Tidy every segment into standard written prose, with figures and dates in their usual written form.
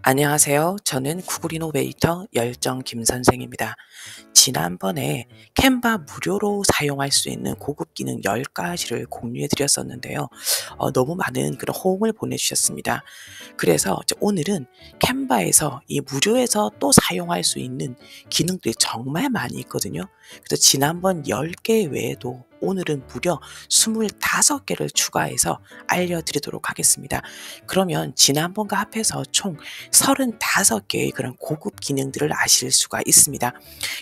안녕하세요. 저는 구글 이노베이터 열정 김 선생입니다. 지난번에 캔바 무료로 사용할 수 있는 고급 기능 10가지를 공유해 드렸었는데요. 너무 많은 그런 호응을 보내주셨습니다. 그래서 이제 오늘은 캔바에서 이 무료에서 또 사용할 수 있는 기능들이 정말 많이 있거든요. 그래서 지난번 10개 외에도 오늘은 무려 25개를 추가해서 알려드리도록 하겠습니다. 그러면 지난번과 합해서 총 35개의 그런 고급 기능들을 아실 수가 있습니다.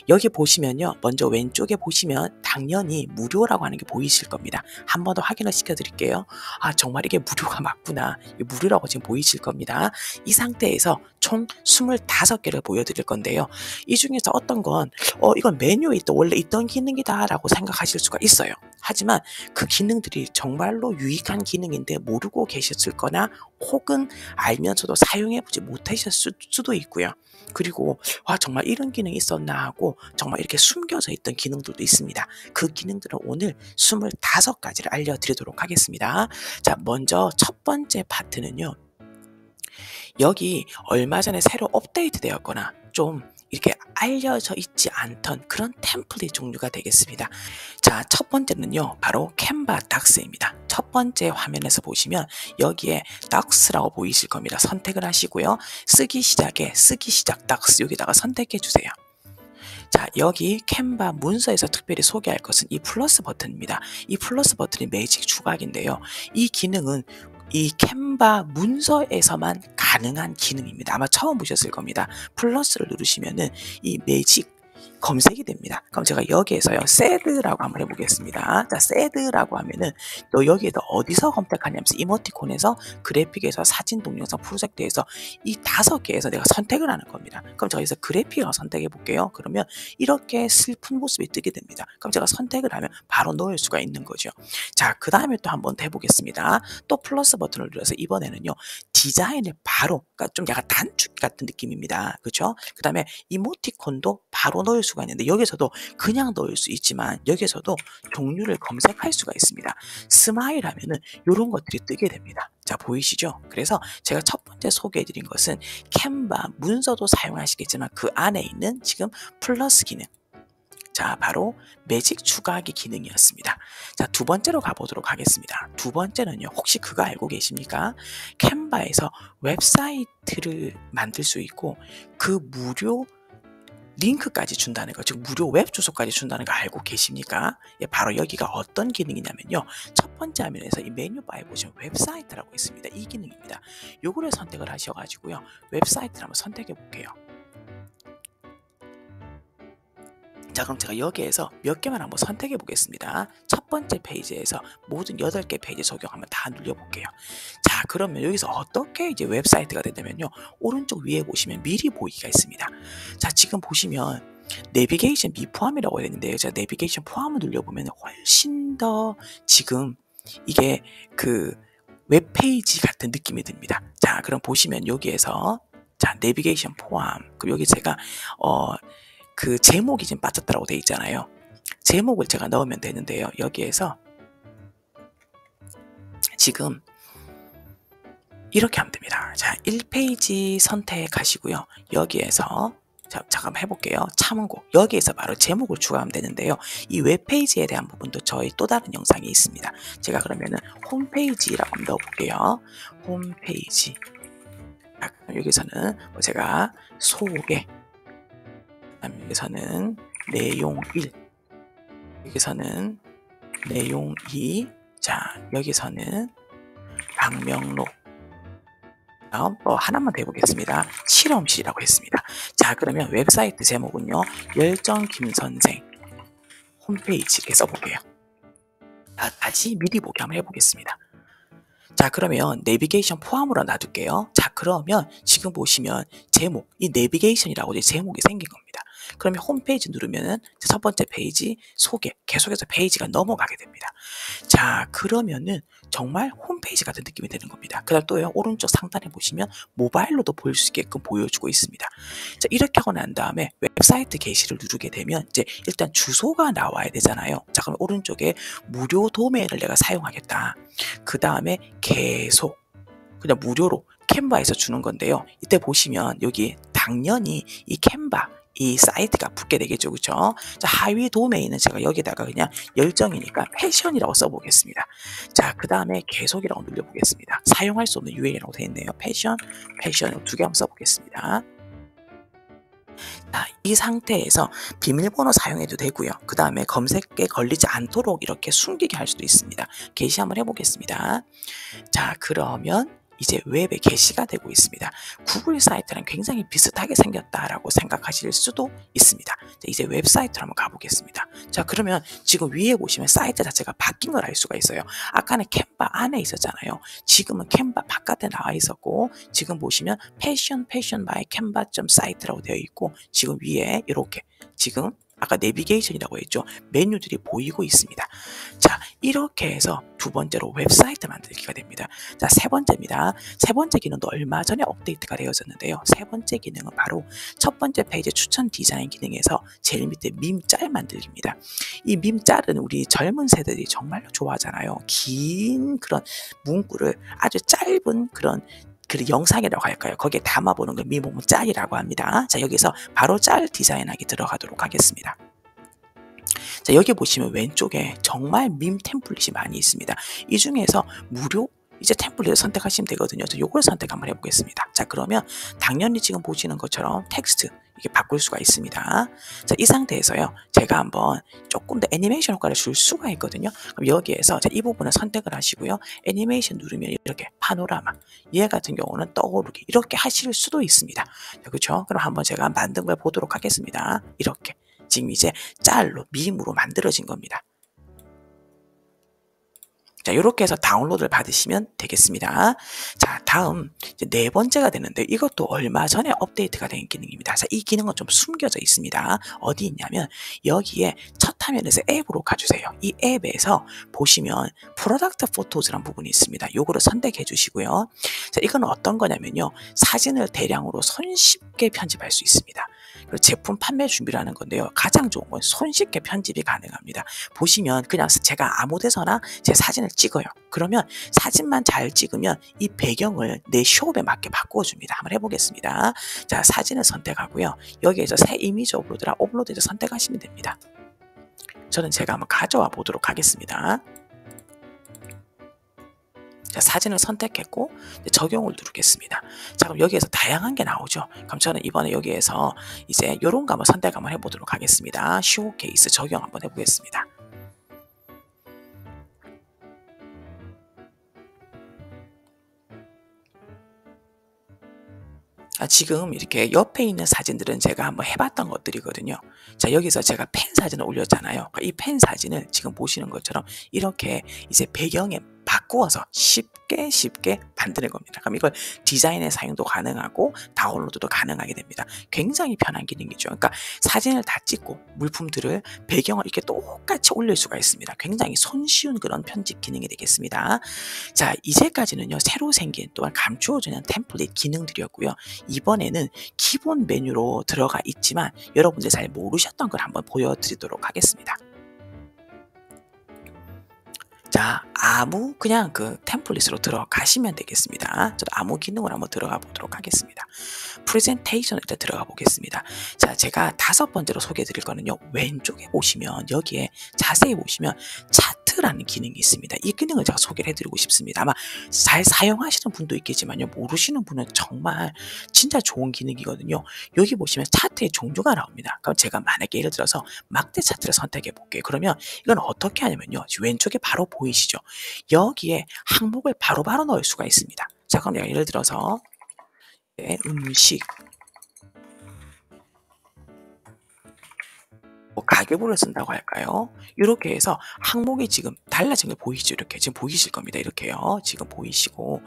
여기 보시면요. 먼저 왼쪽에 보시면 당연히 무료라고 하는 게 보이실 겁니다. 한 번 더 확인을 시켜드릴게요. 아, 정말 이게 무료가 맞구나. 이게 무료라고 지금 보이실 겁니다. 이 상태에서 총 25개를 보여드릴 건데요. 이 중에서 어떤 건 이건 메뉴에 원래 있던 기능이다 라고 생각하실 수가 있어요. 하지만 그 기능들이 정말로 유익한 기능인데 모르고 계셨을 거나 혹은 알면서도 사용해보지 못하셨을 수도 있고요. 그리고 와, 정말 이런 기능이 있었나 하고 정말 이렇게 숨겨져 있던 기능들도 있습니다. 그 기능들은 오늘 25가지를 알려드리도록 하겠습니다. 자, 먼저 첫 번째 파트는요. 여기 얼마 전에 새로 업데이트 되었거나 좀 이렇게 알려져 있지 않던 그런 템플릿 종류가 되겠습니다. 자, 첫 번째는요, 바로 캔바 닥스입니다. 첫 번째 화면에서 보시면 여기에 닥스라고 보이실 겁니다. 선택을 하시고요. 쓰기 시작 닥스 여기다가 선택해 주세요. 자, 여기 캔바 문서에서 특별히 소개할 것은 이 플러스 버튼입니다. 이 플러스 버튼이 매직 추가기인데요. 이 기능은 이 캔바 문서에서만 가능한 기능입니다. 아마 처음 보셨을 겁니다. 플러스를 누르시면은 이 매직 검색이 됩니다. 그럼 제가 여기에서요, 새드라고 한번 해보겠습니다. 자, 새드라고 하면은 또 여기에다 어디서 검색하냐면 이모티콘에서, 그래픽에서, 사진, 동영상, 프로젝트에서 이 5개에서 내가 선택을 하는 겁니다. 그럼 제가 여기서 그래픽을 선택해 볼게요. 그러면 이렇게 슬픈 모습이 뜨게 됩니다. 그럼 제가 선택을 하면 바로 넣을 수가 있는 거죠. 자, 그 다음에 또 한번 해보겠습니다. 또 플러스 버튼을 눌러서 이번에는요, 디자인을 바로, 그러니까 좀 약간 단축 같은 느낌입니다. 그렇죠? 그 다음에 이모티콘도 바로 넣을 수가 있는데 여기서도 그냥 넣을 수 있지만 여기서도 종류를 검색할 수가 있습니다. 스마일 하면은 이런 것들이 뜨게 됩니다. 자, 보이시죠? 그래서 제가 첫 번째 소개해드린 것은 캔바 문서도 사용하시겠지만 그 안에 있는 지금 플러스 기능. 자, 바로 매직 추가하기 기능이었습니다. 자, 두 번째로 가보도록 하겠습니다. 두 번째는요, 혹시 그거 알고 계십니까? 캔바에서 웹사이트를 만들 수 있고 그 무료 링크까지 준다는 거, 즉 무료 웹 주소까지 준다는 거 알고 계십니까? 예, 바로 여기가 어떤 기능이냐면요. 첫 번째 화면에서 이 메뉴바에 보시면 웹사이트라고 있습니다. 이 기능입니다. 요거를 선택을 하셔가지고요. 웹사이트를 한번 선택해 볼게요. 자, 그럼 제가 여기에서 몇 개만 한번 선택해 보겠습니다. 첫 번째 페이지에서 모든 8개 페이지 적용하면 다 눌려볼게요. 자, 그러면 여기서 어떻게 이제 웹사이트가 되냐면요. 오른쪽 위에 보시면 미리 보기가 있습니다. 자, 지금 보시면 내비게이션 미포함이라고 해야 되는데요. 제가 내비게이션 포함을 눌려보면 훨씬 더 지금 이게 그 웹페이지 같은 느낌이 듭니다. 자, 그럼 보시면 여기에서 자, 내비게이션 포함. 그리고 여기 제가 그 제목이 지금 빠졌다라고 되어 있잖아요. 제목을 제가 넣으면 되는데요. 여기에서 지금 이렇게 하면 됩니다. 자, 1페이지 선택하시고요. 여기에서 자, 잠깐 해볼게요. 참고. 여기에서 바로 제목을 추가하면 되는데요. 이 웹페이지에 대한 부분도 저희 또 다른 영상이 있습니다. 제가 그러면은 홈페이지라고 한번 넣어볼게요. 홈페이지. 자, 여기서는 뭐 제가 소개, 여기서는 내용 1, 여기서는 내용 2, 자, 여기서는 방명록, 다음 또 하나만 더 해보겠습니다. 실험실이라고 했습니다. 자, 그러면 웹사이트 제목은요, 열정 김선생 홈페이지 이렇게 써볼게요. 자, 다시 미리 보기 한번 해보겠습니다. 자, 그러면 내비게이션 포함으로 놔둘게요. 자, 그러면 지금 보시면 제목, 이 내비게이션이라고 이제 제목이 생긴 겁니다. 그러면 홈페이지 누르면은 첫 번째 페이지 소개, 계속해서 페이지가 넘어가게 됩니다. 자, 그러면은 정말 홈페이지 같은 느낌이 되는 겁니다. 그 다음 또요, 오른쪽 상단에 보시면 모바일로도 볼 수 있게끔 보여주고 있습니다. 자, 이렇게 하고 난 다음에 웹사이트 게시를 누르게 되면 이제 일단 주소가 나와야 되잖아요. 자, 그럼 오른쪽에 무료 도메인을 내가 사용하겠다. 그 다음에 계속 그냥 무료로 캔바에서 주는 건데요. 이때 보시면 여기 당연히 이 캔바 이 사이트가 붙게 되겠죠. 그죠? 자, 하위 도메인은 제가 여기다가 그냥 열정이니까 패션이라고 써보겠습니다. 자, 그 다음에 계속이라고 눌러보겠습니다. 사용할 수 없는 URL이라고 되어 있네요. 패션으로 2개 한번 써보겠습니다. 자, 이 상태에서 비밀번호 사용해도 되고요. 그 다음에 검색에 걸리지 않도록 이렇게 숨기게 할 수도 있습니다. 게시 한번 해보겠습니다. 자, 그러면 이제 웹에 게시가 되고 있습니다. 구글 사이트랑 굉장히 비슷하게 생겼다라고 생각하실 수도 있습니다. 자, 이제 웹사이트로 한번 가보겠습니다. 자, 그러면 지금 위에 보시면 사이트 자체가 바뀐 걸 알 수가 있어요. 아까는 캔바 안에 있었잖아요. 지금은 캔바 바깥에 나와 있었고, 지금 보시면 패션 by canva.site라고 되어 있고, 지금 위에 이렇게 지금 아까 내비게이션이라고 했죠. 메뉴들이 보이고 있습니다. 자, 이렇게 해서 두 번째로 웹사이트 만들기가 됩니다. 자, 세 번째입니다. 세 번째 기능도 얼마 전에 업데이트가 되어졌는데요. 세 번째 기능은 바로 첫 번째 페이지 추천 디자인 기능에서 제일 밑에 밈짤 만들기입니다. 이 밈짤은 우리 젊은 세대들이 정말로 좋아하잖아요. 긴 그런 문구를 아주 짧은 그런 영상이라고 할까요? 거기에 담아보는 걸 밈 짤이라고 합니다. 자, 여기서 바로 짤 디자인하기 들어가도록 하겠습니다. 자, 여기 보시면 왼쪽에 정말 밈 템플릿이 많이 있습니다. 이 중에서 무료 이제 템플릿을 선택하시면 되거든요. 저 요걸 선택 한번 해보겠습니다. 자, 그러면 당연히 지금 보시는 것처럼 텍스트 이게 바꿀 수가 있습니다. 자, 이 상태에서요, 제가 한번 조금 더 애니메이션 효과를 줄 수가 있거든요. 그럼 여기에서 이 부분을 선택을 하시고요. 애니메이션 누르면 이렇게 파노라마, 얘 같은 경우는 떠오르기 이렇게 하실 수도 있습니다. 자, 그렇죠? 그럼 한번 제가 만든 걸 보도록 하겠습니다. 이렇게 지금 이제 짤로 밈으로 만들어진 겁니다. 자, 이렇게 해서 다운로드를 받으시면 되겠습니다. 자, 다음 이제 네 번째가 되는데 이것도 얼마 전에 업데이트가 된 기능입니다. 자, 이 기능은 좀 숨겨져 있습니다. 어디 있냐면 여기에 첫 화면에서 앱으로 가주세요. 이 앱에서 보시면 프로덕트 포토즈라는 부분이 있습니다. 요거를 선택해 주시고요. 자, 이건 어떤 거냐면요, 사진을 대량으로 손쉽게 편집할 수 있습니다. 그리고 제품 판매 준비라는 건데요, 가장 좋은 건 손쉽게 편집이 가능합니다. 보시면 그냥 제가 아무 데서나 제 사진을 찍어요. 그러면 사진만 잘 찍으면 이 배경을 내 숍에 맞게 바꿔줍니다. 한번 해보겠습니다. 자, 사진을 선택하고요. 여기에서 새 이미지 업로드를 선택하시면 됩니다. 저는 제가 한번 가져와 보도록 하겠습니다. 자, 사진을 선택했고 적용을 누르겠습니다. 자, 그럼 여기에서 다양한 게 나오죠. 그럼 저는 이번에 여기에서 이제 이런 거 한번 선택 한번 해보도록 하겠습니다. 쇼케이스 적용 한번 해보겠습니다. 지금 이렇게 옆에 있는 사진들은 제가 한번 해봤던 것들이거든요. 자, 여기서 제가 펜 사진을 올렸잖아요. 이 펜 사진을 지금 보시는 것처럼 이렇게 이제 배경에 바꾸어서 쉽게 만드는 겁니다. 그럼 이걸 디자인의 사용도 가능하고 다운로드도 가능하게 됩니다. 굉장히 편한 기능이죠. 그러니까 사진을 다 찍고 물품들을 배경을 이렇게 똑같이 올릴 수가 있습니다. 굉장히 손쉬운 그런 편집 기능이 되겠습니다. 자, 이제까지는요, 새로 생긴 또한 감추어주는 템플릿 기능들이었고요. 이번에는 기본 메뉴로 들어가 있지만 여러분들 잘 모르셨던 걸 한번 보여드리도록 하겠습니다. 자, 아무 그냥 그 템플릿으로 들어가시면 되겠습니다. 저도 아무 기능으로 한번 들어가 보도록 하겠습니다. 프레젠테이션 일단 들어가 보겠습니다. 자, 제가 5번째로 소개해 드릴 거는요, 왼쪽에 보시면 여기에 자세히 보시면 차트라는 기능이 있습니다. 이 기능을 제가 소개를 해드리고 싶습니다. 아마 잘 사용하시는 분도 있겠지만요, 모르시는 분은 정말 진짜 좋은 기능이거든요. 여기 보시면 차트의 종류가 나옵니다. 그럼 제가 만약에 예를 들어서 막대 차트를 선택해 볼게요. 그러면 이건 어떻게 하냐면요, 왼쪽에 바로 보이시죠? 여기에 항목을 바로바로 넣을 수가 있습니다. 자, 그럼 내가 예를 들어서 음식, 뭐 가계부를 쓴다고 할까요? 이렇게 해서 항목이 지금 달라진 게 보이시죠? 이렇게 지금 보이실 겁니다. 이렇게요. 지금 보이시고,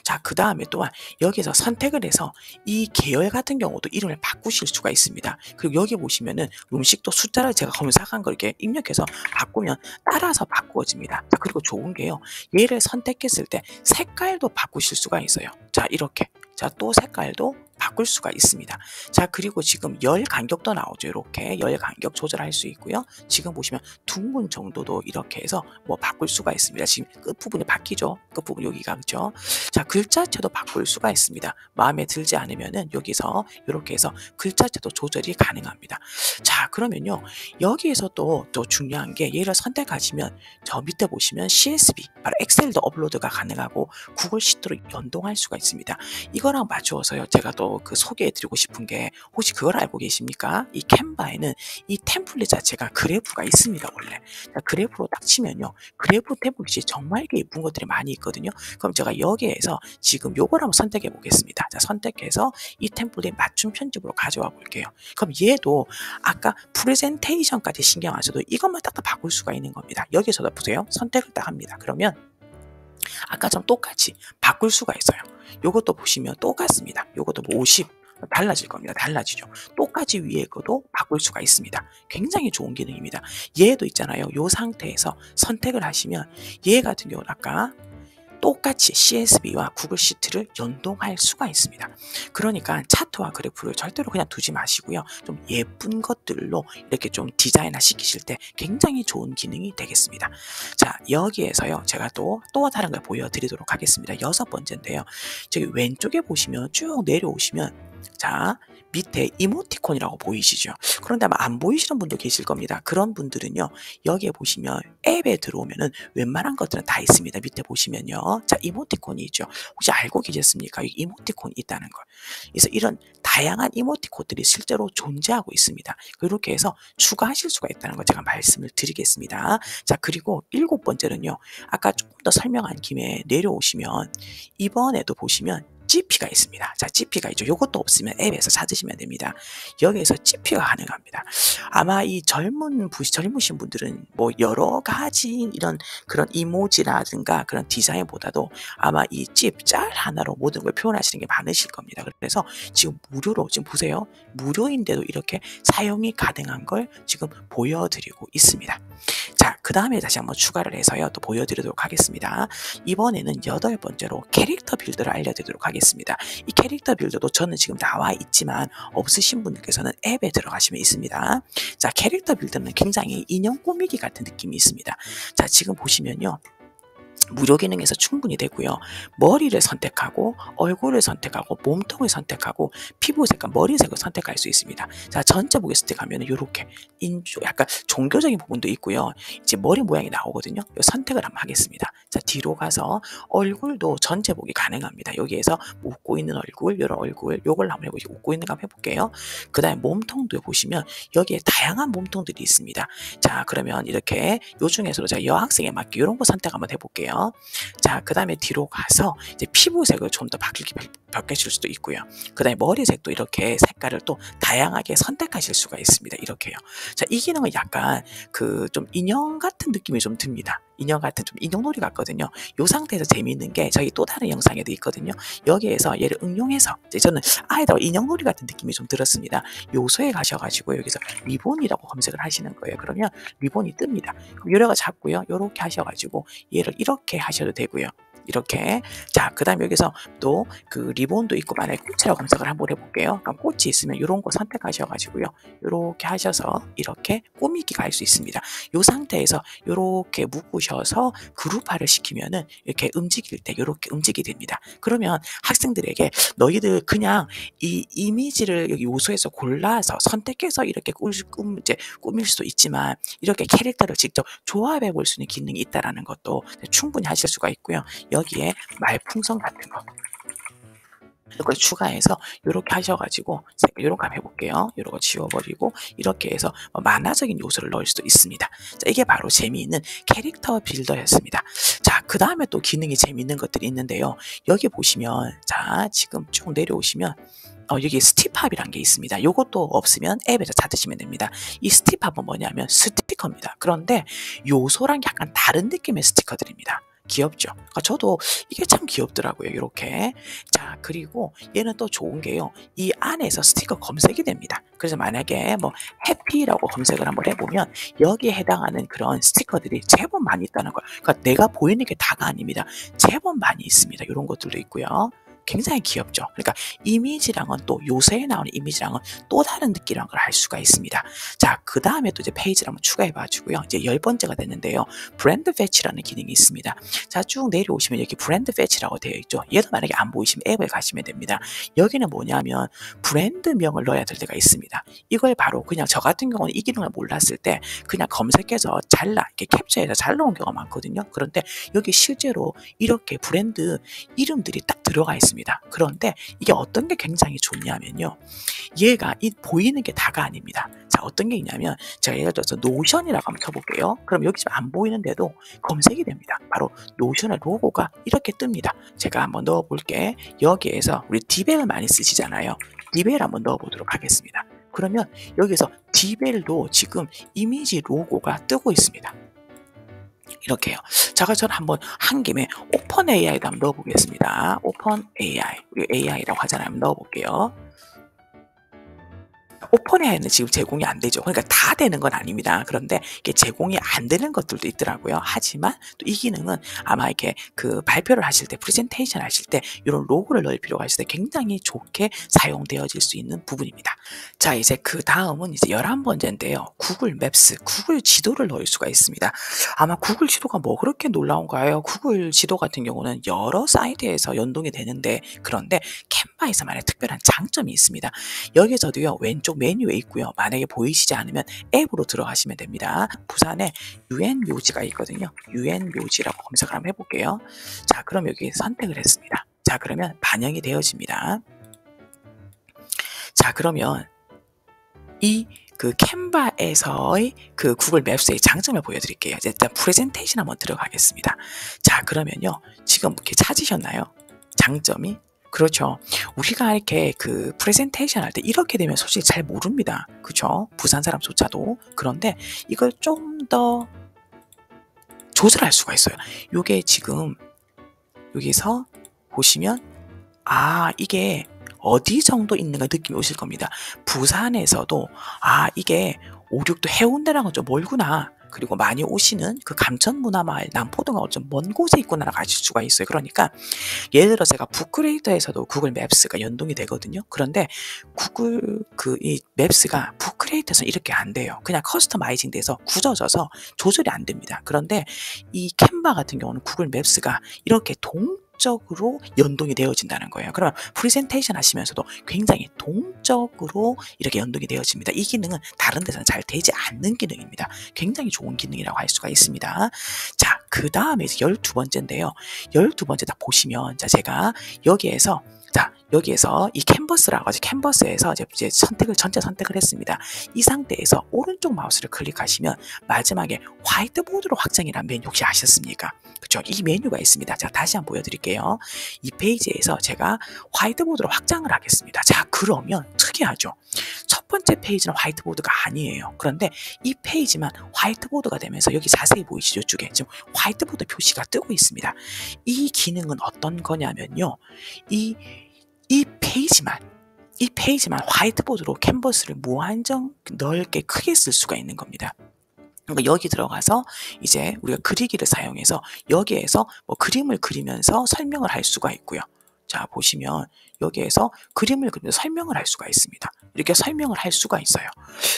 자, 그 다음에 또한 여기서 선택을 해서 이 계열 같은 경우도 이름을 바꾸실 수가 있습니다. 그리고 여기 보시면은 음식도 숫자를 제가 검색한 걸 이렇게 입력해서 바꾸면 따라서 바꾸어집니다. 자, 그리고 좋은 게요, 얘를 선택했을 때 색깔도 바꾸실 수가 있어요. 자, 이렇게 자, 또 색깔도 바꿀 수가 있습니다. 자, 그리고 지금 열 간격도 나오죠. 이렇게 열 간격 조절할 수 있고요. 지금 보시면 둥근 정도도 이렇게 해서 뭐 바꿀 수가 있습니다. 지금 끝부분이 바뀌죠. 끝부분 여기가 그죠. 자, 글자체도 바꿀 수가 있습니다. 마음에 들지 않으면은 여기서 이렇게 해서 글자체도 조절이 가능합니다. 자, 그러면요. 여기에서 또 중요한 게 얘를 선택하시면 저 밑에 보시면 CSV, 바로 엑셀도 업로드가 가능하고 구글 시트로 연동할 수가 있습니다. 이거랑 맞추어서요. 제가 또 그 소개해드리고 싶은 게 혹시 그걸 알고 계십니까? 이 캔바에는 이 템플릿 자체가 그래프가 있습니다. 원래. 자, 그래프로 딱 치면요. 그래프 템플릿이 정말 예쁜 것들이 많이 있거든요. 그럼 제가 여기에서 지금 요걸 한번 선택해 보겠습니다. 자, 선택해서 이 템플릿 맞춤 편집으로 가져와 볼게요. 그럼 얘도 아까 프레젠테이션까지 신경 안 써도 이것만 딱 바꿀 수가 있는 겁니다. 여기서도 보세요. 선택을 딱 합니다. 그러면 아까처럼 똑같이 바꿀 수가 있어요. 요것도 보시면 똑같습니다. 요것도 뭐 50 달라질 겁니다. 달라지죠. 똑같이 위에 거도 바꿀 수가 있습니다. 굉장히 좋은 기능입니다. 얘도 있잖아요. 요 상태에서 선택을 하시면 얘 같은 경우는 아까 똑같이 CSV와 구글 시트를 연동할 수가 있습니다. 그러니까 차트와 그래프를 절대로 그냥 두지 마시고요. 좀 예쁜 것들로 이렇게 좀 디자인화 시키실 때 굉장히 좋은 기능이 되겠습니다. 자, 여기에서요. 제가 또 다른 걸 보여드리도록 하겠습니다. 6번째인데요. 저기 왼쪽에 보시면 쭉 내려오시면 자, 밑에 이모티콘이라고 보이시죠? 그런데 아마 안 보이시는 분도 계실 겁니다. 그런 분들은요, 여기에 보시면 앱에 들어오면은 웬만한 것들은 다 있습니다. 밑에 보시면요. 자, 이모티콘이 있죠. 혹시 알고 계셨습니까? 이 이모티콘이 있다는 걸. 그래서 이런 다양한 이모티콘들이 실제로 존재하고 있습니다. 그렇게 해서 추가하실 수가 있다는 걸 제가 말씀을 드리겠습니다. 자, 그리고 7번째는요, 아까 조금 더 설명한 김에 내려오시면 이번에도 보시면 GP가 있습니다. 자, GP가 있죠. 이것도 없으면 앱에서 찾으시면 됩니다. 여기에서 GP가 가능합니다. 아마 이 젊으신 분들은 뭐 여러 가지 이런 그런 이모지라든가 그런 디자인보다도 아마 이 짤 하나로 모든 걸 표현하시는 게 많으실 겁니다. 그래서 지금 무료로, 지금 보세요. 무료인데도 이렇게 사용이 가능한 걸 지금 보여드리고 있습니다. 자, 그 다음에 다시 한번 추가를 해서요. 또 보여드리도록 하겠습니다. 이번에는 8번째로 캐릭터 빌더를 알려드리도록 하겠습니다. 이 캐릭터 빌더도 저는 지금 나와 있지만 없으신 분들께서는 앱에 들어가시면 있습니다. 자, 캐릭터 빌더는 굉장히 인형 꾸미기 같은 느낌이 있습니다. 자, 지금 보시면요. 무료 기능에서 충분히 되고요. 머리를 선택하고 얼굴을 선택하고 몸통을 선택하고 피부 색깔, 머리색을 선택할 수 있습니다. 자, 전체 보겠을 때 가면은 이렇게 약간 종교적인 부분도 있고요. 이제 머리 모양이 나오거든요. 이 선택을 한번 하겠습니다. 자, 뒤로 가서 얼굴도 전체 보기 가능합니다. 여기에서 웃고 있는 얼굴, 이런 얼굴, 요걸 한번 해보시고 웃고 있는 거 한번 해볼게요. 그 다음에 몸통도 보시면 여기에 다양한 몸통들이 있습니다. 자, 그러면 이렇게 요 중에서도 제가 여학생에 맞게 이런 거 선택 한번 해볼게요. 자, 그 다음에 뒤로 가서 이제 피부색을 좀 더 바뀌실 수도 있고요. 그 다음에 머리색도 이렇게 색깔을 또 다양하게 선택하실 수가 있습니다. 이렇게요. 자, 이 기능은 약간 그 좀 인형 같은 느낌이 좀 듭니다. 인형 같은 좀 인형놀이 같거든요. 이 상태에서 재미있는 게 저희 또 다른 영상에도 있거든요. 여기에서 얘를 응용해서 이제 저는 아예다가 인형놀이 같은 느낌이 좀 들었습니다. 요소에 가셔가지고 여기서 리본이라고 검색을 하시는 거예요. 그러면 리본이 뜹니다. 그럼 요래가 잡고요. 요렇게 하셔가지고 얘를 이렇게 하셔도 되고요. 이렇게. 자, 그 다음에 여기서 또 그 리본도 있고, 만약에 꽃이라고 검색을 한번 해볼게요. 그럼 꽃이 있으면 이런 거 선택하셔가지고요. 이렇게 하셔서 이렇게 꾸미기가 할 수 있습니다. 이 상태에서 이렇게 묶으셔서 그룹화를 시키면은 이렇게 움직일 때 이렇게 움직이게 됩니다. 그러면 학생들에게 너희들 그냥 이 이미지를 여기 요소에서 골라서 선택해서 이렇게 꾸밀 수도 있지만 이렇게 캐릭터를 직접 조합해 볼 수 있는 기능이 있다는 것도 충분히 하실 수가 있고요. 여기에 말풍선 같은 거 이걸 추가해서 이렇게 하셔가지고 이런 거 한번 해볼게요. 이런 거 지워버리고 이렇게 해서 만화적인 요소를 넣을 수도 있습니다. 자, 이게 바로 재미있는 캐릭터 빌더였습니다. 자, 그 다음에 또 기능이 재미있는 것들이 있는데요. 여기 보시면 자, 지금 쭉 내려오시면 여기 스티팝이란 게 있습니다. 이것도 없으면 앱에서 찾으시면 됩니다. 이 스티팝은 뭐냐면 스티커입니다. 그런데 요소랑 약간 다른 느낌의 스티커들입니다. 귀엽죠? 저도 이게 참 귀엽더라고요. 이렇게. 자, 그리고 얘는 또 좋은 게요. 이 안에서 스티커 검색이 됩니다. 그래서 만약에 뭐 해피라고 검색을 한번 해보면 여기에 해당하는 그런 스티커들이 제법 많이 있다는 거예요. 그러니까 내가 보이는 게 다가 아닙니다. 제법 많이 있습니다. 이런 것들도 있고요. 굉장히 귀엽죠. 그러니까 이미지랑은 또 요새에 나오는 이미지랑은 또 다른 느낌이라는 걸 알 수가 있습니다. 자, 그 다음에 또 이제 페이지를 한번 추가해 봐주고요. 이제 10번째가 됐는데요. 브랜드 패치라는 기능이 있습니다. 자, 쭉 내려오시면 여기 브랜드 패치라고 되어 있죠. 얘도 만약에 안 보이시면 앱을 가시면 됩니다. 여기는 뭐냐면 브랜드명을 넣어야 될 때가 있습니다. 이걸 바로 그냥 저 같은 경우는 이 기능을 몰랐을 때 그냥 검색해서 이렇게 캡처해서 잘 나온 경우가 많거든요. 그런데 여기 실제로 이렇게 브랜드 이름들이 딱 들어가 있습니다. 그런데 이게 어떤 게 굉장히 좋냐면요. 얘가 이 보이는 게 다가 아닙니다. 자, 어떤 게 있냐면 제가 예를 들어서 노션이라고 한번 쳐볼게요. 그럼 여기 지금 안 보이는데도 검색이 됩니다. 바로 노션의 로고가 이렇게 뜹니다. 제가 한번 넣어볼게. 여기에서 우리 디벨을 많이 쓰시잖아요. 디벨 한번 넣어보도록 하겠습니다. 그러면 여기서 디벨도 지금 이미지 로고가 뜨고 있습니다. 이렇게요. 자, 저는 한번 한 김에 오픈 AI도 한번 넣어보겠습니다. 오픈 AI, 우리 AI라고 하잖아요. 한번 넣어볼게요. 오픈 AI는 지금 제공이 안 되죠. 그러니까 다 되는 건 아닙니다. 그런데 이게 제공이 안 되는 것들도 있더라고요. 하지만 또 이 기능은 아마 이렇게 그 발표를 하실 때, 프레젠테이션 하실 때 이런 로고를 넣을 필요가 있을 때 굉장히 좋게 사용되어질 수 있는 부분입니다. 자, 이제 그 다음은 이제 11번째인데요. 구글 맵스, 구글 지도를 넣을 수가 있습니다. 아마 구글 지도가 뭐 그렇게 놀라운가요? 구글 지도 같은 경우는 여러 사이트에서 연동이 되는데, 그런데 캔바에서만의 특별한 장점이 있습니다. 여기서도요, 왼쪽 메뉴에 있고요. 만약에 보이시지 않으면 앱으로 들어가시면 됩니다. 부산에 UN 묘지가 있거든요. UN 묘지라고 검색을 한번 해볼게요. 자, 그럼 여기 선택을 했습니다. 자, 그러면 반영이 되어집니다. 자, 그러면 그 캔바에서의 그 구글 맵스의 장점을 보여드릴게요. 일단 프레젠테이션 한번 들어가겠습니다. 자, 그러면요. 지금 이렇게 찾으셨나요? 장점이? 그렇죠. 우리가 이렇게 그 프레젠테이션 할 때 이렇게 되면 솔직히 잘 모릅니다. 그렇죠? 부산 사람조차도. 그런데 이걸 좀 더 조절할 수가 있어요. 요게 지금 여기서 보시면 이게 어디 정도 있는가 느낌이 오실 겁니다. 부산에서도 이게 5, 6도 해운대랑은 좀 멀구나. 그리고 많이 오시는 그 감천문화마을 남포동하고 좀 먼 곳에 있구나라고 아실 수가 있어요. 그러니까 예를 들어 제가 북크리에이터에서도 구글 맵스가 연동이 되거든요. 그런데 구글 이 맵스가 북크리에이터에서는 이렇게 안 돼요. 그냥 커스터마이징 돼서 굳어져서 조절이 안 됩니다. 그런데 이 캔바 같은 경우는 구글 맵스가 이렇게 동적으로 연동이 되어진다는 거예요. 그러면 프레젠테이션 하시면서도 굉장히 동적으로 이렇게 연동이 되어집니다. 이 기능은 다른 데서는 잘 되지 않는 기능입니다. 굉장히 좋은 기능이라고 할 수가 있습니다. 자, 그 다음에 이제 12번째인데요. 12번째 딱 보시면, 자, 제가 여기에서 이 캔버스라고 하죠. 캔버스에서 이제 전체 선택을 했습니다. 이 상태에서 오른쪽 마우스를 클릭하시면 마지막에 화이트보드로 확장이라는 메뉴 혹시 아셨습니까? 그렇죠? 이 메뉴가 있습니다. 자, 다시 한번 보여드릴게요. 이 페이지에서 제가 화이트보드로 확장을 하겠습니다. 자, 그러면 특이하죠? 첫 번째 페이지는 화이트보드가 아니에요. 그런데 이 페이지만 화이트보드가 되면서 여기 자세히 보이시죠? 이쪽에 지금 화이트보드 표시가 뜨고 있습니다. 이 기능은 어떤 거냐면요. 이 페이지만 화이트보드로 캔버스를 무한정 넓게 크게 쓸 수가 있는 겁니다. 그러니까 여기 들어가서 이제 우리가 그리기를 사용해서 여기에서 뭐 그림을 그리면서 설명을 할 수가 있고요. 자, 보시면 여기에서 그림을 그리면서 설명을 할 수가 있습니다. 이렇게 설명을 할 수가 있어요.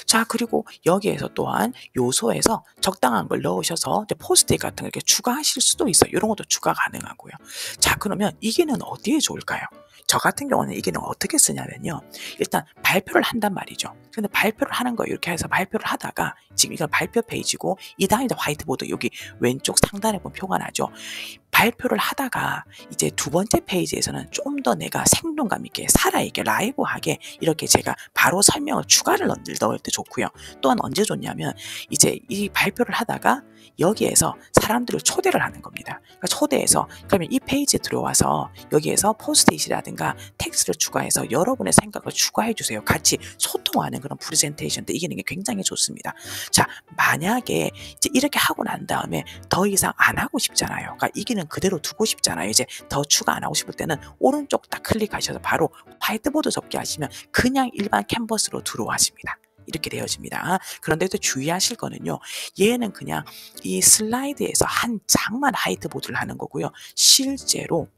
자, 그리고 여기에서 또한 요소에서 적당한 걸 넣으셔서 포스트잇 같은 거 이렇게 추가하실 수도 있어요. 이런 것도 추가 가능하고요. 자, 그러면 이 기능은 어디에 좋을까요? 저 같은 경우는 이 기능 어떻게 쓰냐면요. 일단 발표를 한단 말이죠. 근데 발표를 하는 거 이렇게 해서 발표를 하다가 지금 이건 발표 페이지고 이 다음에 화이트보드 여기 왼쪽 상단에 보면 표가 나죠. 발표를 하다가 이제 두 번째 페이지에서는 좀 더 내가 생동감 있게 살아있게 라이브하게 이렇게 제가 바로 설명을 추가를 넣을 때 좋고요. 또한 언제 좋냐면 이제 이 발표를 하다가 여기에서 사람들을 초대를 하는 겁니다. 그러니까 초대해서 그러면 이 페이지에 들어와서 여기에서 포스트잇이라든가 텍스트를 추가해서 여러분의 생각을 추가해 주세요. 같이 소통하는 그런 프레젠테이션도 이 기능이 굉장히 좋습니다. 자, 만약에 이제 이렇게 하고 난 다음에 더 이상 안 하고 싶잖아요. 그러니까 이 기능 그대로 두고 싶잖아요. 이제 더 추가 안 하고 싶을 때는 오른쪽 딱 클릭하셔서 바로 화이트보드 접기 하시면 그냥 일반 캔버스로 들어와십니다. 이렇게 되어집니다. 그런데 또 주의하실 거는요. 얘는 그냥 이 슬라이드에서 한 장만 화이트보드를 하는 거고요. 실제로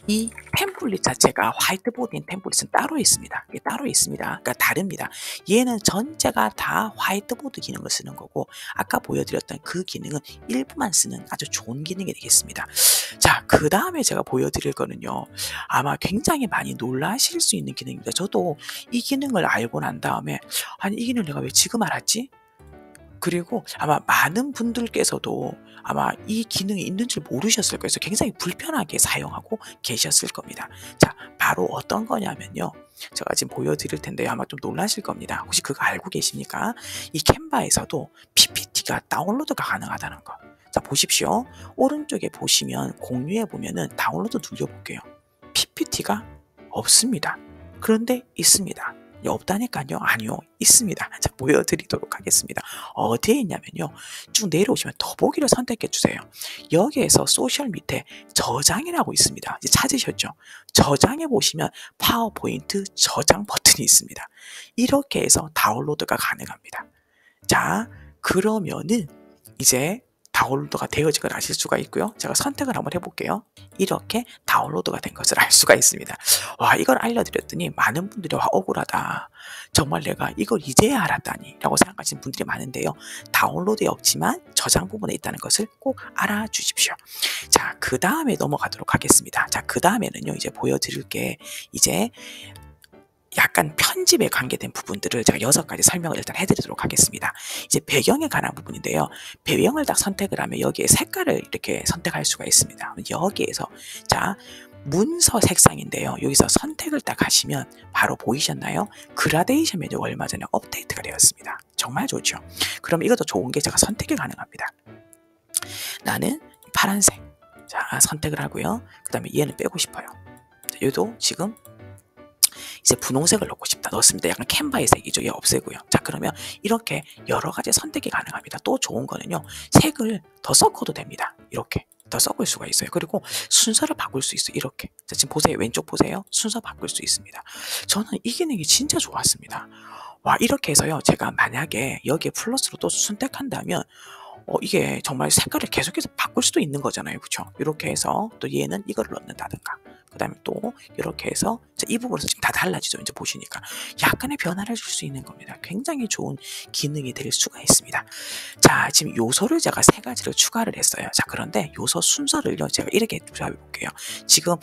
이 템플릿 자체가 화이트보드인 템플릿은 따로 있습니다. 이게 따로 있습니다. 그러니까 다릅니다. 얘는 전체가 다 화이트보드 기능을 쓰는 거고 아까 보여드렸던 그 기능은 일부만 쓰는 아주 좋은 기능이 되겠습니다. 자, 그 다음에 제가 보여드릴 거는요. 아마 굉장히 많이 놀라실 수 있는 기능입니다. 저도 이 기능을 알고 난 다음에 아니 이 기능을 내가 왜 지금 알았지? 그리고 아마 많은 분들께서도 아마 이 기능이 있는 줄 모르셨을 거예요. 그래서 굉장히 불편하게 사용하고 계셨을 겁니다. 자, 바로 어떤 거냐면요. 제가 지금 보여드릴 텐데요. 아마 좀 놀라실 겁니다. 혹시 그거 알고 계십니까? 이 캔바에서도 PPT가 다운로드가 가능하다는 거. 자, 보십시오. 오른쪽에 보시면 공유해 보면은 다운로드 눌려볼게요. PPT가 없습니다. 그런데 있습니다. 없다니까요. 아니요. 있습니다. 자, 보여드리도록 하겠습니다. 어디에 있냐면요. 쭉 내려오시면 더보기를 선택해 주세요. 여기에서 소셜 밑에 저장이라고 있습니다. 이제 찾으셨죠? 저장해 보시면 파워포인트 저장 버튼이 있습니다. 이렇게 해서 다운로드가 가능합니다. 자, 그러면은 이제 다운로드가 되어진 걸 아실 수가 있고요. 제가 선택을 한번 해볼게요. 이렇게 다운로드가 된 것을 알 수가 있습니다. 와, 이걸 알려드렸더니 많은 분들이 와, 억울하다. 정말 내가 이걸 이제야 알았다니 라고 생각하시는 분들이 많은데요. 다운로드에 없지만 저장 부분에 있다는 것을 꼭 알아주십시오. 자, 그 다음에 넘어가도록 하겠습니다. 자, 그 다음에는요. 이제 보여드릴 게 이제 약간 편집에 관계된 부분들을 제가 6가지 설명을 일단 해드리도록 하겠습니다. 이제 배경에 관한 부분인데요. 배경을 딱 선택을 하면 여기에 색깔을 이렇게 선택할 수가 있습니다. 여기에서 자, 문서 색상인데요. 여기서 선택을 딱 하시면 바로 보이셨나요? 그라데이션 메뉴가 얼마 전에 업데이트가 되었습니다. 정말 좋죠. 그럼 이것도 좋은 게 제가 선택이 가능합니다. 나는 파란색. 자, 선택을 하고요. 그 다음에 얘는 빼고 싶어요. 자, 얘도 지금 이제 분홍색을 넣고 싶다. 넣습니다. 약간 캔바의 색이죠. 얘 없애고요. 자, 그러면 이렇게 여러 가지 선택이 가능합니다. 또 좋은 거는요. 색을 더 섞어도 됩니다. 이렇게 더 섞을 수가 있어요. 그리고 순서를 바꿀 수 있어요. 이렇게. 자, 지금 보세요. 왼쪽 보세요. 순서 바꿀 수 있습니다. 저는 이 기능이 진짜 좋았습니다. 와, 이렇게 해서요. 제가 만약에 여기에 플러스로 또 선택한다면 이게 정말 색깔을 계속해서 바꿀 수도 있는 거잖아요. 그쵸? 이렇게 해서 또 얘는 이거를 넣는다든가. 그 다음에 또 이렇게 해서 이 부분에서 지금 다 달라지죠. 이제 보시니까 약간의 변화를 줄 수 있는 겁니다. 굉장히 좋은 기능이 될 수가 있습니다. 자, 지금 요소를 제가 3가지를 추가를 했어요. 자, 그런데 요소 순서를요. 제가 이렇게 잡아볼게요. 지금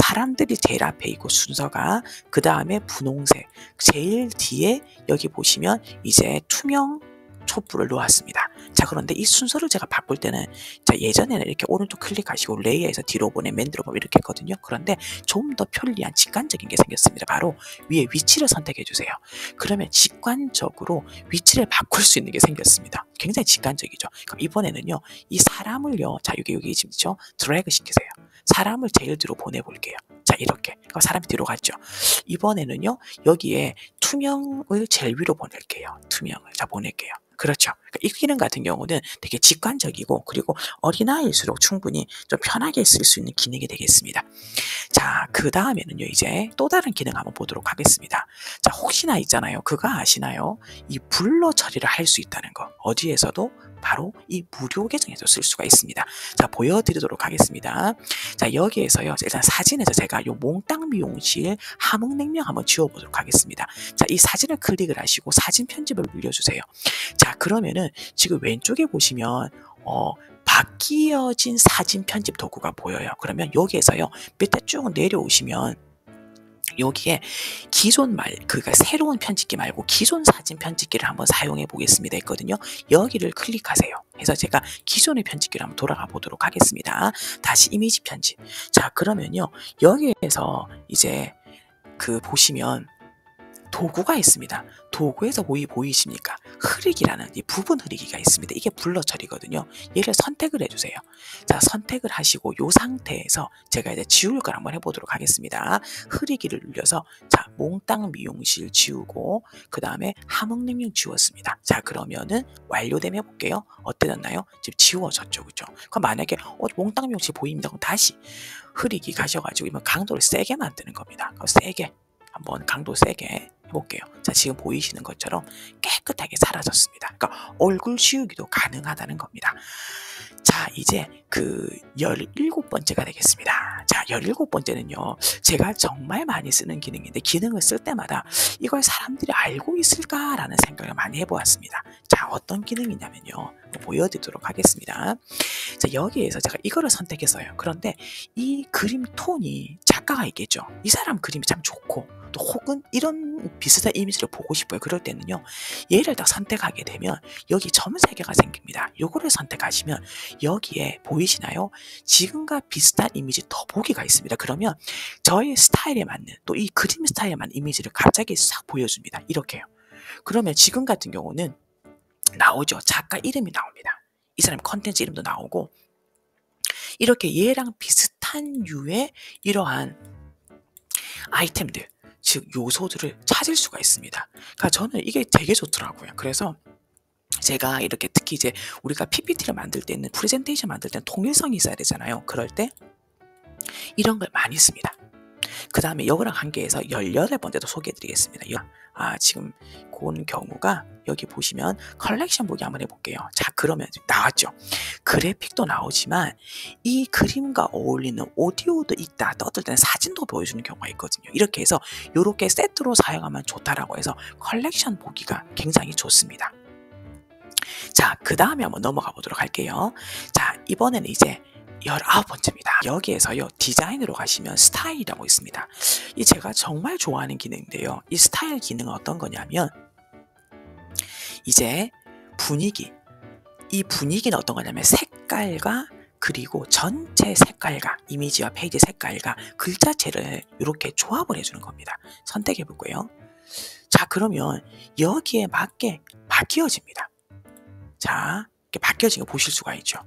사람들이 제일 앞에 있고 순서가 그 다음에 분홍색 제일 뒤에 여기 보시면 이제 투명 촛불을 놓았습니다. 자, 그런데 이 순서를 제가 바꿀 때는 자, 예전에는 이렇게 오른쪽 클릭하시고 레이어에서 뒤로 보내 맨들어 보면 이렇게 했거든요. 그런데 좀 더 편리한 직관적인 게 생겼습니다. 바로 위에 위치를 선택해 주세요. 그러면 직관적으로 위치를 바꿀 수 있는 게 생겼습니다. 굉장히 직관적이죠. 그럼 이번에는요. 이 사람을요. 자, 여기 지금 있죠? 드래그 시키세요. 사람을 제일 뒤로 보내볼게요. 자, 이렇게. 그럼 사람이 뒤로 갔죠. 이번에는요. 여기에 투명을 제일 위로 보낼게요. 투명을. 자, 보낼게요. 그렇죠. 그러니까 이 기능 같은 경우는 되게 직관적이고 그리고 어린아이일수록 충분히 좀 편하게 쓸 수 있는 기능이 되겠습니다. 자, 그 다음에는요. 이제 또 다른 기능 한번 보도록 하겠습니다. 자, 혹시나 있잖아요. 그거 아시나요? 이 블러 처리를 할 수 있다는 거. 어디에서도 바로 이 무료 계정에서 쓸 수가 있습니다. 자, 보여드리도록 하겠습니다. 자, 여기에서요. 일단 사진에서 제가 요 몽땅 미용실 함흥냉면 한번 지워보도록 하겠습니다. 자, 이 사진을 클릭을 하시고 사진 편집을 눌러주세요. 자, 그러면은 지금 왼쪽에 보시면 바뀌어진 사진 편집 도구가 보여요. 그러면 여기에서요. 밑에 쭉 내려오시면 여기에 기존 그러니까 새로운 편집기 말고 기존 사진 편집기를 한번 사용해 보겠습니다 했거든요. 여기를 클릭하세요. 해서 제가 기존의 편집기를 한번 돌아가 보도록 하겠습니다. 다시 이미지 편집. 자, 그러면요. 여기에서 이제 보시면 도구가 있습니다. 도구에서 보이십니까? 흐리기라는 이 부분 흐리기가 있습니다. 이게 블러 처리거든요. 얘를 선택을 해주세요. 자, 선택을 하시고 이 상태에서 제가 이제 지울 걸 한번 해보도록 하겠습니다. 흐리기를 눌려서 자, 몽땅 미용실 지우고 그 다음에 함흥냉면 지웠습니다. 자, 그러면은 완료되면 해볼게요. 어땠나요? 지금 지워졌죠, 그죠? 그럼 만약에 몽땅 미용실 보입니다. 그럼 다시 흐리기 가셔가지고 이번 강도를 세게 만드는 겁니다. 세게. 한번 강도 세게 해볼게요. 자, 지금 보이시는 것처럼 깨끗하게 사라졌습니다. 그러니까 얼굴 지우기도 가능하다는 겁니다. 자, 이제 그 17번째가 되겠습니다. 자, 17번째는요. 제가 정말 많이 쓰는 기능인데 기능을 쓸 때마다 '이걸 사람들이 알고 있을까?'라는 생각을 많이 해 보았습니다. 자, 어떤 기능이냐면요. 보여드리도록 하겠습니다. 자, 여기에서 제가 이거를 선택했어요. 그런데 이 그림 톤이 작가가 있겠죠. 이 사람 그림이 참 좋고 또 혹은 이런 비슷한 이미지를 보고 싶어요. 그럴 때는요. 얘를 딱 선택하게 되면 여기 점 3개가 생깁니다. 요거를 선택하시면 여기에 보이시나요? 지금과 비슷한 이미지 더보기가 있습니다. 그러면 저의 스타일에 맞는 또 이 그림 스타일에 맞는 이미지를 갑자기 싹 보여줍니다. 이렇게요. 그러면 지금 같은 경우는 나오죠. 작가 이름이 나옵니다. 이 사람 컨텐츠 이름도 나오고 이렇게 얘랑 비슷한 류의 이러한 아이템들, 즉 요소들을 찾을 수가 있습니다. 그러니까 저는 이게 되게 좋더라고요. 그래서 제가 이렇게 특히 이제 우리가 PPT를 만들 때는 프레젠테이션 만들 때는 통일성이 있어야 되잖아요. 그럴 때 이런 걸 많이 씁니다. 그다음에 이거랑 관계해서 18번째도 소개해 드리겠습니다. 지금 본 경우가 여기 보시면 컬렉션 보기 한번 해 볼게요. 자, 그러면 나왔죠. 그래픽도 나오지만 이 그림과 어울리는 오디오도 있다. 어떨 때는 사진도 보여주는 경우가 있거든요. 이렇게 해서 요렇게 세트로 사용하면 좋다라고 해서 컬렉션 보기가 굉장히 좋습니다. 자, 그다음에 한번 넘어가 보도록 할게요. 자, 이번에는 이제 19번째입니다. 여기에서요, 디자인으로 가시면 스타일이라고 있습니다. 이 제가 정말 좋아하는 기능인데요. 이 스타일 기능은 어떤 거냐면 이제 분위기, 이 분위기는 어떤 거냐면 색깔과 그리고 전체 색깔과 이미지와 페이지 색깔과 글자체를 이렇게 조합을 해주는 겁니다. 선택해 보고요. 자, 그러면 여기에 맞게 바뀌어집니다. 자, 이렇게 바뀌어진 거 보실 수가 있죠.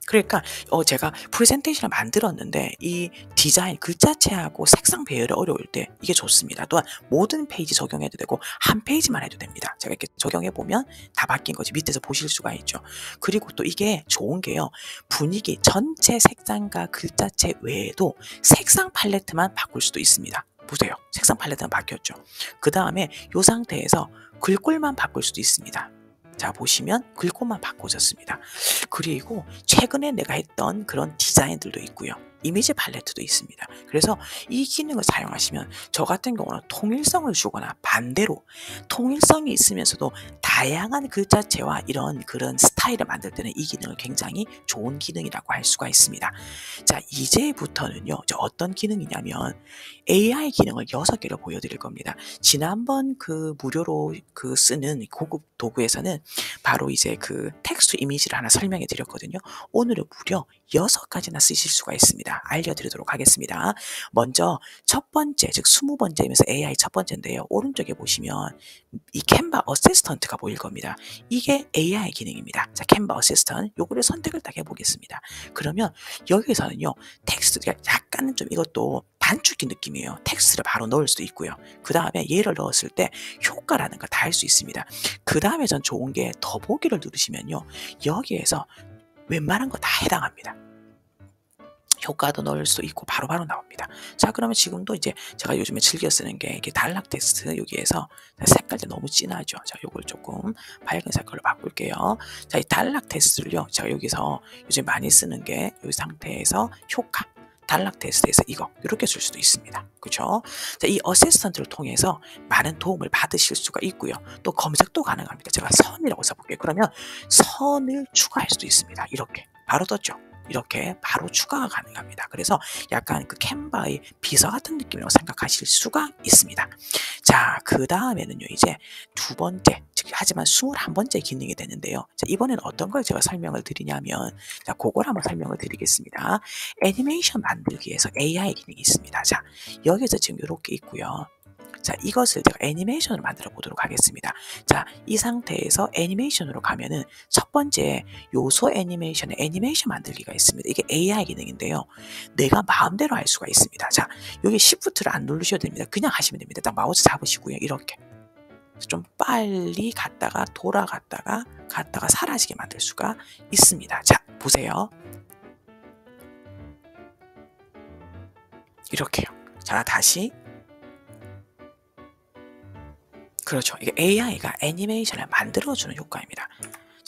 그러니까 제가 프레젠테이션을 만들었는데 이 디자인, 글자체하고 색상 배열이 어려울 때 이게 좋습니다. 또한 모든 페이지 적용해도 되고 한 페이지만 해도 됩니다. 제가 이렇게 적용해 보면 다 바뀐 거지 밑에서 보실 수가 있죠. 그리고 또 이게 좋은 게요. 분위기, 전체 색상과 글자체 외에도 색상 팔레트만 바꿀 수도 있습니다. 보세요. 색상 팔레트만 바뀌었죠. 그 다음에 이 상태에서 글꼴만 바꿀 수도 있습니다. 자, 보시면 글꼴만 바꿔졌습니다. 그리고 최근에 내가 했던 그런 디자인들도 있고요. 이미지 팔레트도 있습니다. 그래서 이 기능을 사용하시면 저 같은 경우는 통일성을 주거나 반대로 통일성이 있으면서도 다양한 글자체와 이런 그런 스타일을 만들 때는 이 기능을 굉장히 좋은 기능이라고 할 수가 있습니다. 자, 이제부터는요. 어떤 기능이냐면 AI 기능을 6개를 보여드릴 겁니다. 지난번 그 무료로 그 쓰는 고급 도구에서는 바로 이제 그 텍스트 이미지를 하나 설명해 드렸거든요. 오늘은 무려 6가지나 쓰실 수가 있습니다. 알려드리도록 하겠습니다. 먼저 첫 번째, 즉 20번째이면서 AI 첫 번째인데요. 오른쪽에 보시면 이 캔바 어시스턴트가 보일 겁니다. 이게 AI 기능입니다. 자, 캔바 어시스턴트 요거를 선택을 딱 해보겠습니다. 그러면 여기서는요. 텍스트가 약간은 좀 이것도 단축키 느낌이에요. 텍스트를 바로 넣을 수도 있고요. 그 다음에 얘를 넣었을 때 효과라는 걸 다 할 수 있습니다. 그 다음에 전 좋은 게 더보기를 누르시면요. 여기에서 웬만한 거 다 해당합니다. 효과도 넣을 수 있고 바로바로 나옵니다. 자, 그러면 지금도 이제 제가 요즘에 즐겨 쓰는 게 이게 단락 텍스트 여기에서 색깔이 너무 진하죠. 자, 요걸 조금 밝은 색깔로 바꿀게요. 자, 이 단락 텍스트를요. 제가 여기서 요즘 많이 쓰는 게 이 상태에서 효과 단락 텍스트에서 이렇게 쓸 수도 있습니다. 그렇죠? 자, 이 어시스턴트를 통해서 많은 도움을 받으실 수가 있고요. 또 검색도 가능합니다. 제가 선이라고 써볼게요. 그러면 선을 추가할 수도 있습니다. 이렇게 바로 떴죠. 이렇게 바로 추가가 가능합니다. 그래서 약간 그 캔바의 비서 같은 느낌이라고 생각하실 수가 있습니다. 자, 그 다음에는요, 이제 두 번째, 즉, 하지만 21번째 기능이 되는데요. 자, 이번에는 어떤 걸 제가 설명을 드리냐면, 자, 그걸 한번 설명을 드리겠습니다. 애니메이션 만들기에서 AI 기능이 있습니다. 자, 여기서 지금 이렇게 있고요. 자, 이것을 제가 애니메이션으로 만들어 보도록 하겠습니다. 자, 이 상태에서 애니메이션으로 가면은 첫 번째 요소 애니메이션에 애니메이션 만들기가 있습니다. 이게 AI 기능인데요. 내가 마음대로 할 수가 있습니다. 자, 여기 Shift를 안 누르셔도 됩니다. 그냥 하시면 됩니다. 딱 마우스 잡으시고요. 이렇게. 좀 빨리 갔다가 돌아갔다가 갔다가 사라지게 만들 수가 있습니다. 자, 보세요. 이렇게요. 자, 다시. 그렇죠. 이게 AI가 애니메이션을 만들어주는 효과입니다.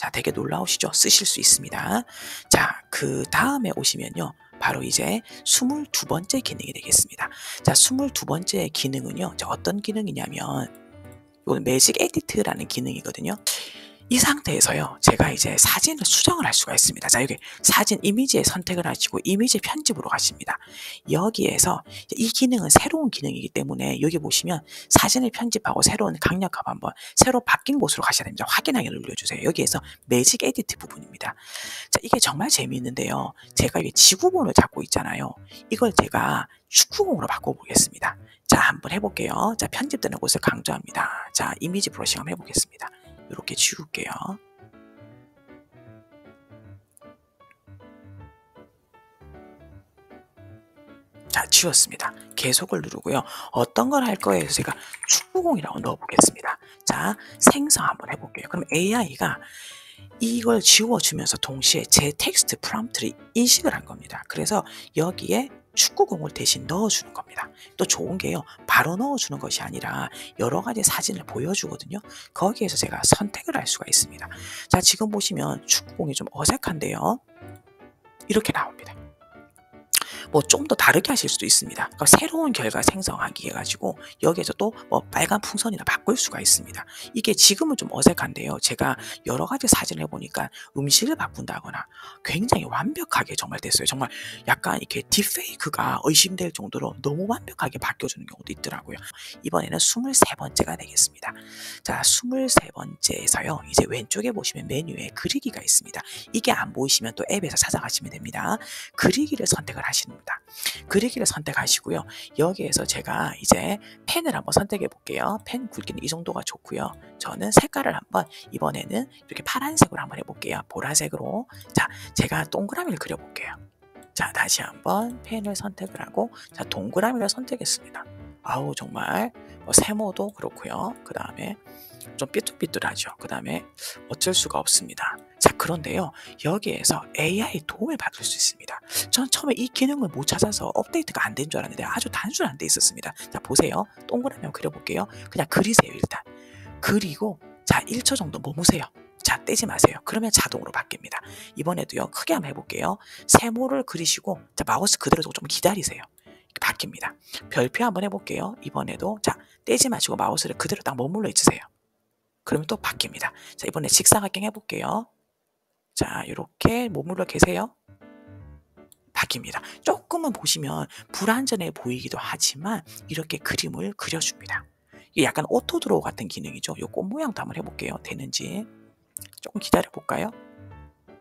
자, 되게 놀라우시죠? 쓰실 수 있습니다. 자, 그다음에 오시면요. 바로 이제 22번째 기능이 되겠습니다. 자, 22번째 기능은요. 자, 어떤 기능이냐면 요건 매직 에디트라는 기능이거든요. 이 상태에서요. 제가 이제 사진을 수정을 할 수가 있습니다. 자, 여기 사진 이미지에 선택을 하시고 이미지 편집으로 가십니다. 여기에서 이 기능은 새로운 기능이기 때문에 여기 보시면 사진을 편집하고 새로운 강력합 한번 새로 바뀐 곳으로 가셔야 됩니다. 확인하기 눌러주세요. 여기에서 매직 에디트 부분입니다. 자, 이게 정말 재미있는데요. 제가 이게 지구본을 잡고 있잖아요. 이걸 제가 축구공으로 바꿔보겠습니다. 자, 한번 해볼게요. 자, 편집되는 곳을 강조합니다. 자, 이미지 브러싱 한번 해보겠습니다. 이렇게 지울게요. 자, 지웠습니다. 계속을 누르고요. 어떤 걸 할 거예요? 제가 축구공이라고 넣어보겠습니다. 자, 생성 한번 해볼게요. 그럼 AI가 이걸 지워주면서 동시에 제 텍스트 프롬프트를 인식을 한 겁니다. 그래서 여기에 축구공을 대신 넣어주는 겁니다. 또 좋은 게요. 바로 넣어주는 것이 아니라 여러 가지 사진을 보여주거든요. 거기에서 제가 선택을 할 수가 있습니다. 자, 지금 보시면 축구공이 좀 어색한데요. 이렇게 나옵니다. 뭐 좀 더 다르게 하실 수도 있습니다. 그러니까 새로운 결과 생성하기 해가지고 여기에서 또 뭐 빨간 풍선이나 바꿀 수가 있습니다. 이게 지금은 좀 어색한데요. 제가 여러 가지 사진을 해보니까 음식을 바꾼다거나 굉장히 완벽하게 정말 됐어요. 정말 약간 이렇게 딥페이크가 의심될 정도로 너무 완벽하게 바뀌어주는 경우도 있더라고요. 이번에는 23번째가 되겠습니다. 자, 23번째에서요. 이제 왼쪽에 보시면 메뉴에 그리기가 있습니다. 이게 안 보이시면 또 앱에서 찾아가시면 됩니다. 그리기를 선택을 하시는 겁니다. 그리기를 선택하시고요. 여기에서 제가 이제 펜을 한번 선택해 볼게요. 펜 굵기는 이 정도가 좋고요. 저는 색깔을 한번 이번에는 이렇게 파란색으로 한번 해볼게요. 보라색으로. 자, 제가 동그라미를 그려볼게요. 자, 다시 한번 펜을 선택을 하고 자, 동그라미를 선택했습니다. 아우, 정말 세모도 그렇고요. 그 다음에 좀 삐뚤삐뚤하죠. 그 다음에 어쩔 수가 없습니다. 자, 그런데요. 여기에서 AI 도움을 받을 수 있습니다. 전 처음에 이 기능을 못 찾아서 업데이트가 안 된 줄 알았는데 아주 단순한 데 있었습니다. 자, 보세요. 동그라미 한번 그려볼게요. 그냥 그리세요, 일단. 그리고 자, 1초 정도 머무세요. 자, 떼지 마세요. 그러면 자동으로 바뀝니다. 이번에도요. 크게 한번 해볼게요. 세모를 그리시고 자, 마우스 그대로 좀 기다리세요. 바뀝니다. 별표 한번 해볼게요. 이번에도 자, 떼지 마시고 마우스를 그대로 딱 머물러 있으세요. 그러면 또 바뀝니다. 자, 이번에 직사각형 해볼게요. 자, 이렇게 머물러 계세요. 바뀝니다. 조금은 보시면 불완전해 보이기도 하지만 이렇게 그림을 그려줍니다. 이게 약간 오토 드로우 같은 기능이죠. 이 꽃 모양도 한번 해볼게요. 되는지. 조금 기다려 볼까요?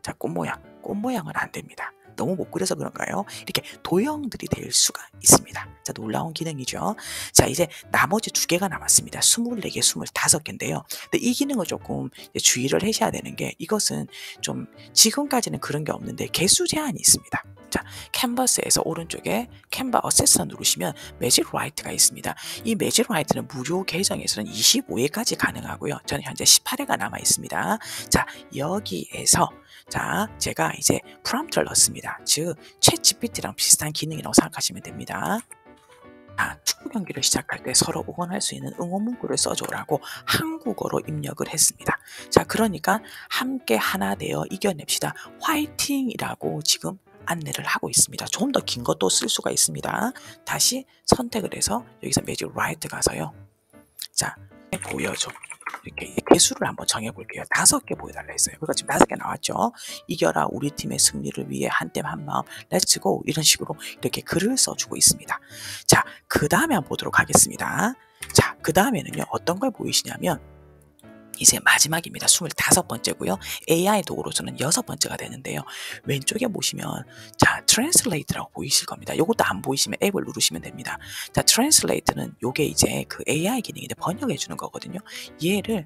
자, 꽃 모양은 안 됩니다. 너무 못 그려서 그런가요? 이렇게 도형들이 될 수가 있습니다. 자, 놀라운 기능이죠. 자, 이제 나머지 2개가 남았습니다. 24개, 25개인데요. 근데 이 기능을 조금 주의를 하셔야 되는 게 이것은 좀 지금까지는 그런 게 없는데 개수 제한이 있습니다. 자, 캔버스에서 오른쪽에 캔버 어세서 누르시면 매직 라이트가 있습니다. 이 매직 라이트는 무료 계정에서는 25회까지 가능하고요. 저는 현재 18회가 남아 있습니다. 자, 여기에서 자, 제가 이제 프롬프트를 넣습니다. 즉, 챗 GPT랑 비슷한 기능이라고 생각하시면 됩니다. 축구 경기를 시작할 때 서로 응원할 수 있는 응원 문구를 써줘라고 한국어로 입력을 했습니다. 자, 그러니까 함께 하나 되어 이겨냅시다. 화이팅이라고 지금 안내를 하고 있습니다. 좀 더 긴 것도 쓸 수가 있습니다. 다시 선택을 해서 여기서 매직 라이트 가서요. 자, 보여줘. 이렇게 개수를 한번 정해볼게요. 5개 보여달라 했어요. 그러니까 지금 5개 나왔죠. 이겨라 우리 팀의 승리를 위해 한땀 한마음 렛츠고 이런 식으로 이렇게 글을 써주고 있습니다. 자, 그 다음에 한번 보도록 하겠습니다. 자, 그 다음에는요. 어떤 걸 보이시냐면 이제 마지막입니다. 25번째고요. AI 도구로서는 6번째가 되는데요. 왼쪽에 보시면 자, 트랜슬레이트라고 보이실 겁니다. 이것도 안 보이시면 앱을 누르시면 됩니다. 자, 트랜슬레이트는 요게 이제 그 AI 기능인데 번역해 주는 거거든요. 얘를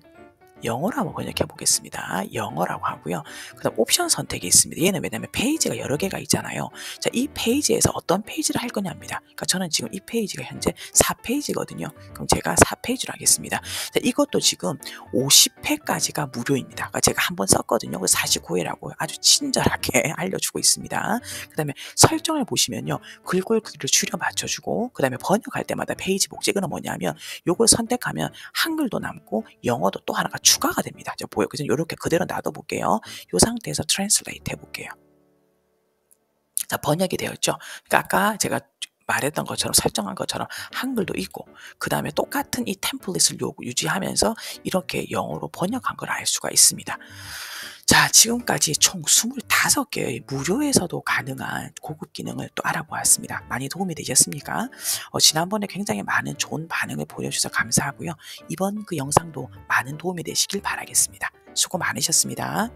영어로 한번 번역해 보겠습니다. 영어라고 하고요. 그 다음 옵션 선택이 있습니다. 얘는 왜냐면 페이지가 여러 개가 있잖아요. 자, 이 페이지에서 어떤 페이지를 할 거냐입니다. 그러니까 저는 지금 이 페이지가 현재 4페이지거든요. 그럼 제가 4페이지로 하겠습니다. 자, 이것도 지금 50회까지가 무료입니다. 그러니까 제가 한번 썼거든요. 49회라고 아주 친절하게 알려주고 있습니다. 그 다음에 설정을 보시면요. 글꼴 크기를 줄여 맞춰주고 그 다음에 번역할 때마다 페이지 목적은 뭐냐면 요걸 선택하면 한글도 남고 영어도 또 하나가 추가가 됩니다. 저 보여 그래서 요렇게 그대로 놔둬 볼게요. 요 상태에서 트랜슬레이트 해 볼게요. 자 번역이 되었죠. 그러니까 아까 제가 말했던 것처럼 설정한 것처럼 한글도 있고 그다음에 똑같은 이 템플릿을 유지하면서 이렇게 영어로 번역한 걸 알 수가 있습니다. 자 지금까지 총 25개의 무료에서도 가능한 고급 기능을 또 알아보았습니다. 많이 도움이 되셨습니까? 지난번에 굉장히 많은 좋은 반응을 보여주셔서 감사하고요. 이번 그 영상도 많은 도움이 되시길 바라겠습니다. 수고 많으셨습니다.